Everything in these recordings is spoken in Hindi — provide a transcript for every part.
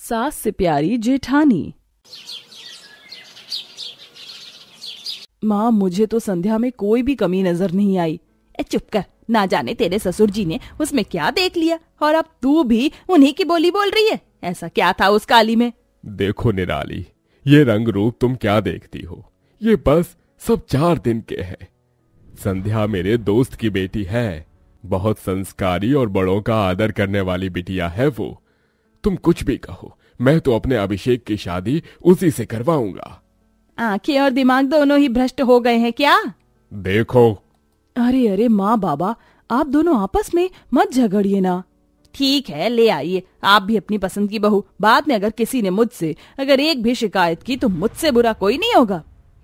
सास से प्यारी जेठानी। माँ, मुझे तो संध्या में कोई भी कमी नजर नहीं आई। चुप कर, ना जाने तेरे ससुर जी ने उसमें क्या देख लिया और अब तू भी उन्हीं की बोली बोल रही है। ऐसा क्या था उस काली में? देखो निराली, ये रंग रूप तुम क्या देखती हो, ये बस सब 4 दिन के हैं। संध्या मेरे दोस्त की बेटी है, बहुत संस्कारी और बड़ों का आदर करने वाली बिटिया है वो। तुम कुछ भी कहो, मैं तो अपने अभिषेक की शादी उसी से करवाऊंगा। आंखें और दिमाग दोनों ही भ्रष्ट हो गए हैं क्या? देखो। अरे अरे माँ बाबा, आप दोनों आपस में मत झगड़िए ना। ठीक है, ले आइए आप भी अपनी पसंद की बहू। बाद में अगर किसी ने मुझसे अगर एक भी शिकायत की तो मुझसे बुरा कोई नहीं होगा।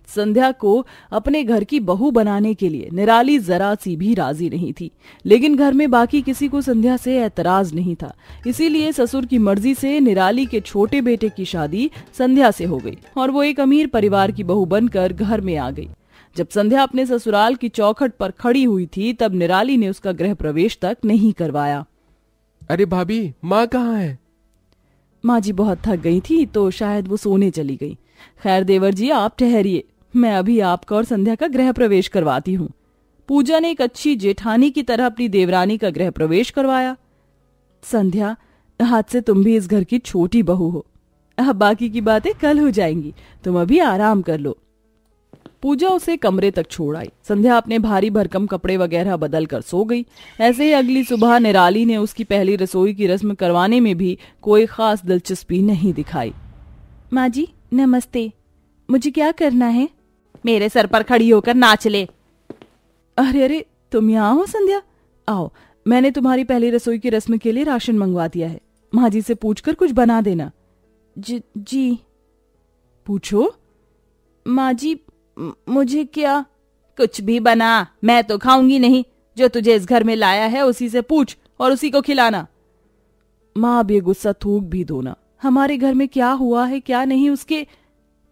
संध्या को अपने घर की बहू बनाने के लिए निराली जरा सी भी राजी नहीं थी, लेकिन घर में बाकी किसी को संध्या से ऐतराज नहीं था। इसीलिए ससुर की मर्जी से निराली के छोटे बेटे की शादी संध्या से हो गई और वो एक अमीर परिवार की बहू बनकर घर में आ गई। जब संध्या अपने ससुराल की चौखट पर खड़ी हुई थी तब निराली ने उसका गृह प्रवेश तक नहीं करवाया। अरे भाभी, माँ कहाँ है? माँ जी बहुत थक गई थी तो शायद वो सोने चली गई। खैर देवर जी, आप ठहरिए, मैं अभी आपका और संध्या का गृह प्रवेश करवाती हूँ। पूजा ने एक अच्छी जेठानी की तरह अपनी देवरानी का गृह प्रवेश करवाया। संध्या, आज से तुम भी इस घर की छोटी बहू हो। अब बाकी की बातें कल हो जाएंगी, तुम अभी आराम कर लो। पूजा उसे कमरे तक छोड़ आई। संध्या अपने भारी भरकम कपड़े वगैरह बदल कर सो गई। ऐसे ही अगली सुबह निराली ने उसकी पहली रसोई की रस्म करवाने में भी कोई खास दिलचस्पी नहीं दिखाई। माँ जी नमस्ते, मुझे क्या करना है? मेरे सर पर खड़ी होकर नाच ले। अरे अरे, तुम यहाँ हो संध्या? आओ, मैंने तुम्हारी पहली रसोई की रस्म के लिए राशन मंगवा दिया है। माँ जी से पूछकर कुछ बना देना। जी। पूछो। माँ जी, मुझे क्या? कुछ भी बना, मैं तो खाऊंगी नहीं। जो तुझे इस घर में लाया है उसी से पूछ और उसी को खिलाना। माँ, अब ये गुस्सा थूक भी दो ना। हमारे घर में क्या हुआ है क्या नहीं उसके।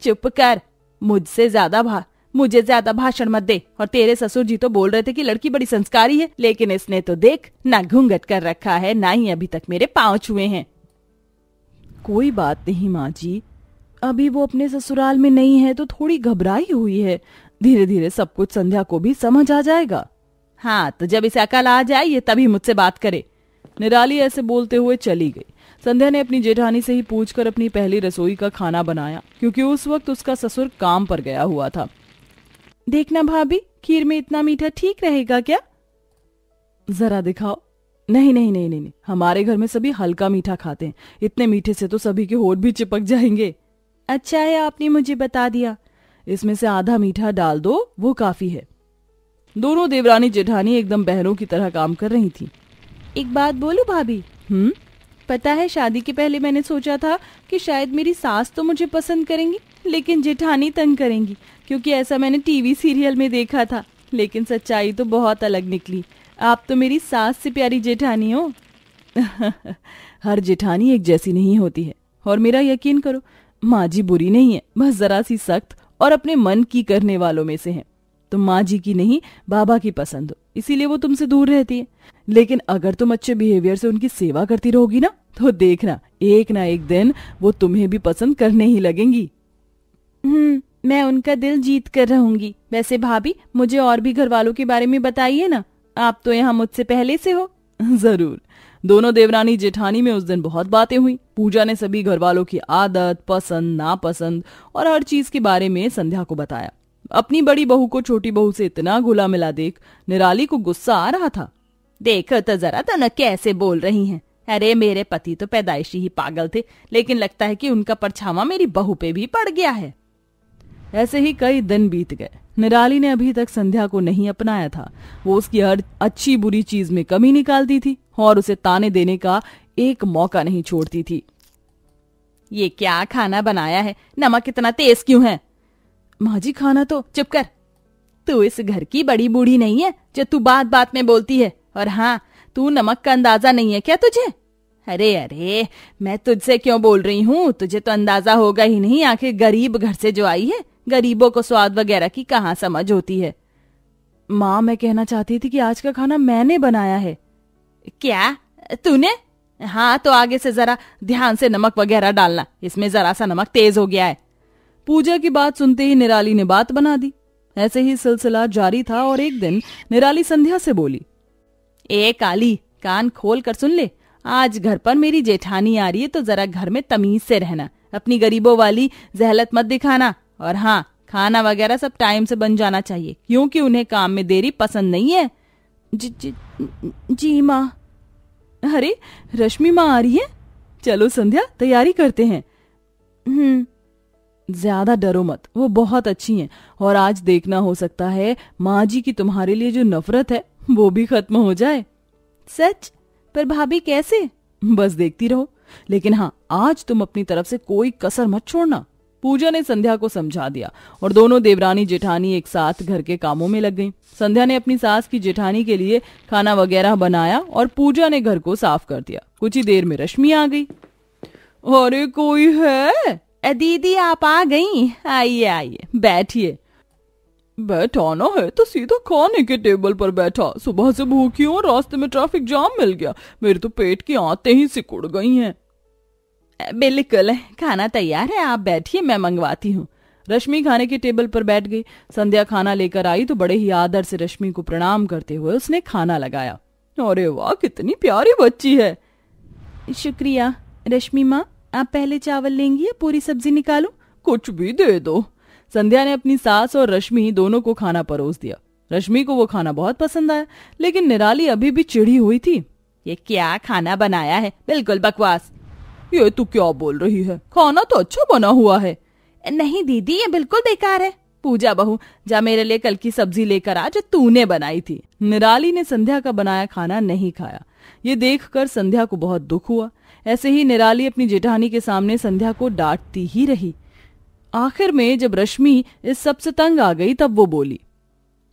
चुप कर, मुझे ज्यादा भाषण मत दे। और तेरे ससुर जी तो बोल रहे थे कि लड़की बड़ी संस्कारी है, लेकिन इसने तो देख ना घूंघट कर रखा है, ना ही अभी तक मेरे पांव छुए हैं। कोई बात नहीं माँ जी, अभी वो अपने ससुराल में नहीं है तो थोड़ी घबराई हुई है। धीरे धीरे सब कुछ संध्या को भी समझ आ जाएगा। हाँ, तो जब इसे अकल आ जाए ये तभी मुझसे बात करे। निराली ऐसे बोलते हुए चली गई। संध्या ने अपनी जेठानी से ही पूछकर अपनी पहली रसोई का खाना बनाया, क्योंकि उस वक्त उसका ससुर काम पर गया हुआ था। देखना भाभी, खीर में इतना मीठा ठीक रहेगा क्या? जरा दिखाओ। नहीं नहीं नहीं नहीं, हमारे घर में सभी हल्का मीठा खाते हैं, इतने मीठे से तो सभी के होठ भी चिपक जाएंगे। अच्छा है आपने मुझे बता दिया। इसमें से आधा मीठा डाल दो, वो काफी है। दोनों देवरानी जेठानी एकदम बहनों की तरह काम कर रही थी। एक बात बोलूं भाभी? पता है, शादी के पहले मैंने सोचा था कि शायद मेरी सास तो मुझे पसंद करेंगी, लेकिन जेठानी तंग करेंगी, क्योंकि ऐसा मैंने टीवी सीरियल में देखा था। लेकिन सच्चाई तो बहुत अलग निकली। आप तो मेरी सास से प्यारी जेठानी हो। हर जेठानी एक जैसी नहीं होती है, और मेरा यकीन करो, माँ जी बुरी नहीं है, बस जरा सी सख्त और अपने मन की करने वालों में से है। तुम माँ जी की नहीं, बाबा की पसंद हो, इसीलिए वो तुमसे दूर रहती है। लेकिन अगर तुम अच्छे बिहेवियर से उनकी सेवा करती रहोगी ना, तो देखना एक ना एक दिन वो तुम्हें भी पसंद करने ही लगेंगी। मैं उनका दिल जीत कर रहूंगी। वैसे भाभी, मुझे और भी घर वालों के बारे में बताइए ना, आप तो यहाँ मुझसे पहले से हो। जरूर। दोनों देवरानी जेठानी में उस दिन बहुत बातें हुई। पूजा ने सभी घर वालों की आदत, पसंद, नापसंद और हर चीज के बारे में संध्या को बताया। अपनी बड़ी बहू को छोटी बहू से इतना घुला मिला देख निराली को गुस्सा आ रहा था। देखो तो जरा दोनों कैसे बोल रही हैं। अरे मेरे पति तो पैदाइशी ही पागल थे, लेकिन लगता है कि उनका परछावा मेरी बहू पे भी पड़ गया है। ऐसे ही कई दिन बीत गए। निराली ने अभी तक संध्या को नहीं अपनाया था। वो उसकी हर अच्छी बुरी चीज में कमी निकालती थी और उसे ताने देने का एक मौका नहीं छोड़ती थी। ये क्या खाना बनाया है? नमक इतना तेज क्यों है? माँ जी, खाना तो। चुप कर, तू इस घर की बड़ी बूढ़ी नहीं है जो तू बात बात में बोलती है। और हाँ, तू नमक का अंदाजा नहीं है क्या तुझे? अरे अरे, मैं तुझसे क्यों बोल रही हूँ, तुझे तो अंदाजा होगा ही नहीं। आखिर गरीब घर से जो आई है, गरीबों को स्वाद वगैरह की कहाँ समझ होती है। माँ, मैं कहना चाहती थी कि आज का खाना मैंने बनाया है। क्या? तूने? हाँ तो आगे से जरा ध्यान से नमक वगैरह डालना, इसमें जरा सा नमक तेज हो गया है। पूजा की बात सुनते ही निराली ने बात बना दी। ऐसे ही सिलसिला जारी था और एक दिन निराली संध्या से बोली, ए काली, कान खोल कर सुन ले, आज घर पर मेरी जेठानी आ रही है तो जरा घर में तमीज से रहना, अपनी गरीबों वाली जहलत मत दिखाना। और हाँ, खाना वगैरह सब टाइम से बन जाना चाहिए, क्योंकि उन्हें काम में देरी पसंद नहीं है। जी माँ। अरे रश्मि माँ आ रही है, चलो संध्या तैयारी करते हैं। ज्यादा डरो मत, वो बहुत अच्छी हैं और आज देखना हो सकता है माँ जी की तुम्हारे लिए जो नफरत है वो भी खत्म हो जाए। सच? पर भाभी कैसे? बस देखती रहो, लेकिन हाँ आज तुम अपनी तरफ से कोई कसर मत छोड़ना। पूजा ने संध्या को समझा दिया और दोनों देवरानी जेठानी एक साथ घर के कामों में लग गईं। संध्या ने अपनी सास की जेठानी के लिए खाना वगैरह बनाया और पूजा ने घर को साफ कर दिया। कुछ ही देर में रश्मि आ गई। अरे कोई है? दीदी आप आ गई, आइए आइए बैठिए। बैठाना है तो सीधा खाने के टेबल पर बैठा, सुबह से भूखी हूँ, रास्ते में ट्रैफिक जाम मिल गया, मेरे तो पेट की आंतें ही सिकुड़ गई हैं। बिल्कुल, खाना तैयार है, आप बैठिए, मैं मंगवाती हूँ। रश्मि खाने के टेबल पर बैठ गई। संध्या खाना लेकर आई तो बड़े ही आदर से रश्मि को प्रणाम करते हुए उसने खाना लगाया। अरे वाह, कितनी प्यारी बच्ची है। शुक्रिया। रश्मि माँ, आप पहले चावल लेंगी या पूरी सब्जी निकालूं? कुछ भी दे दो। संध्या ने अपनी सास और रश्मि दोनों को खाना परोस दिया। रश्मि को वो खाना बहुत पसंद आया, लेकिन निराली अभी भी चिढ़ी हुई थी। ये क्या खाना बनाया है, बिल्कुल बकवास। ये तू क्या बोल रही है, खाना तो अच्छा बना हुआ है। नहीं दीदी, ये बिल्कुल बेकार है। पूजा बहू, जा मेरे लिए कल की सब्जी लेकर आ जो तूने बनाई थी। निराली ने संध्या का बनाया खाना नहीं खाया। ये देखकर संध्या को बहुत दुख हुआ। ऐसे ही निराली अपनी जेठानी के सामने संध्या को डांटती ही रही। आखिर में जब रश्मि इस सब से तंग आ गई तब वो बोली,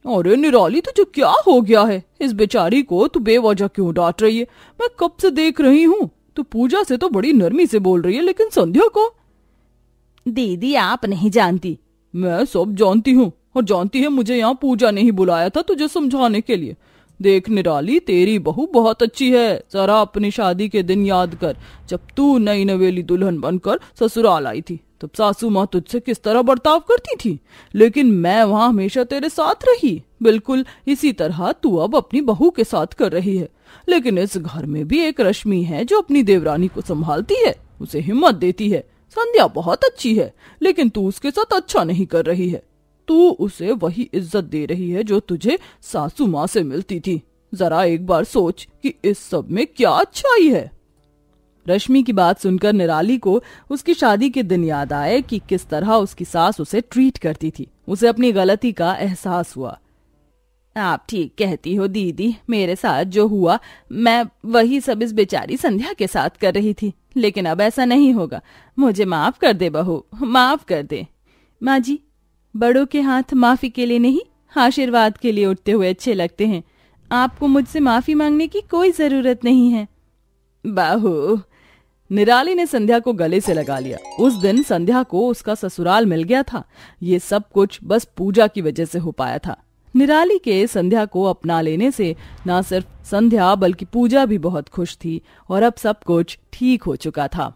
अरे निराली तुझे क्या हो गया है, इस बेचारी को तू बेवजह क्यों डांट रही है? मैं कब से देख रही हूँ, तू पूजा से तो बड़ी नरमी से बोल रही है, लेकिन संध्या को। दीदी आप नहीं जानती। मैं सब जानती हूँ, और जानती है मुझे यहाँ पूजा ने ही बुलाया था तुझे समझाने के लिए। देख निराली, तेरी बहू बहुत अच्छी है। जरा अपनी शादी के दिन याद कर, जब तू नई नवेली दुल्हन बनकर ससुराल आई थी, तब सासू माँ तुझसे किस तरह बर्ताव करती थी, लेकिन मैं वहाँ हमेशा तेरे साथ रही। बिल्कुल इसी तरह तू अब अपनी बहू के साथ कर रही है। लेकिन इस घर में भी एक रश्मि है जो अपनी देवरानी को संभालती है, उसे हिम्मत देती है। संध्या बहुत अच्छी है, लेकिन तू उसके साथ अच्छा नहीं कर रही है। तू उसे वही इज्जत दे रही है जो तुझे सासू माँ से मिलती थी। जरा एक बार सोच कि इस सब में क्या अच्छाई है। रश्मि की बात सुनकर निराली को उसकी शादी के दिन याद आए कि किस तरह उसकी सास उसे ट्रीट करती थी। उसे अपनी गलती का एहसास हुआ। आप ठीक कहती हो दीदी, मेरे साथ जो हुआ मैं वही सब इस बेचारी संध्या के साथ कर रही थी, लेकिन अब ऐसा नहीं होगा। मुझे माफ कर दे बहू, माफ कर दे। माँ जी, बड़ों के हाथ माफी के लिए नहीं, आशीर्वाद के लिए उठते हुए अच्छे लगते हैं। आपको मुझसे माफी मांगने की कोई जरूरत नहीं है। बहू, निराली ने संध्या को गले से लगा लिया। उस दिन संध्या को उसका ससुराल मिल गया था। ये सब कुछ बस पूजा की वजह से हो पाया था। निराली के संध्या को अपना लेने से न सिर्फ संध्या बल्कि पूजा भी बहुत खुश थी और अब सब कुछ ठीक हो चुका था।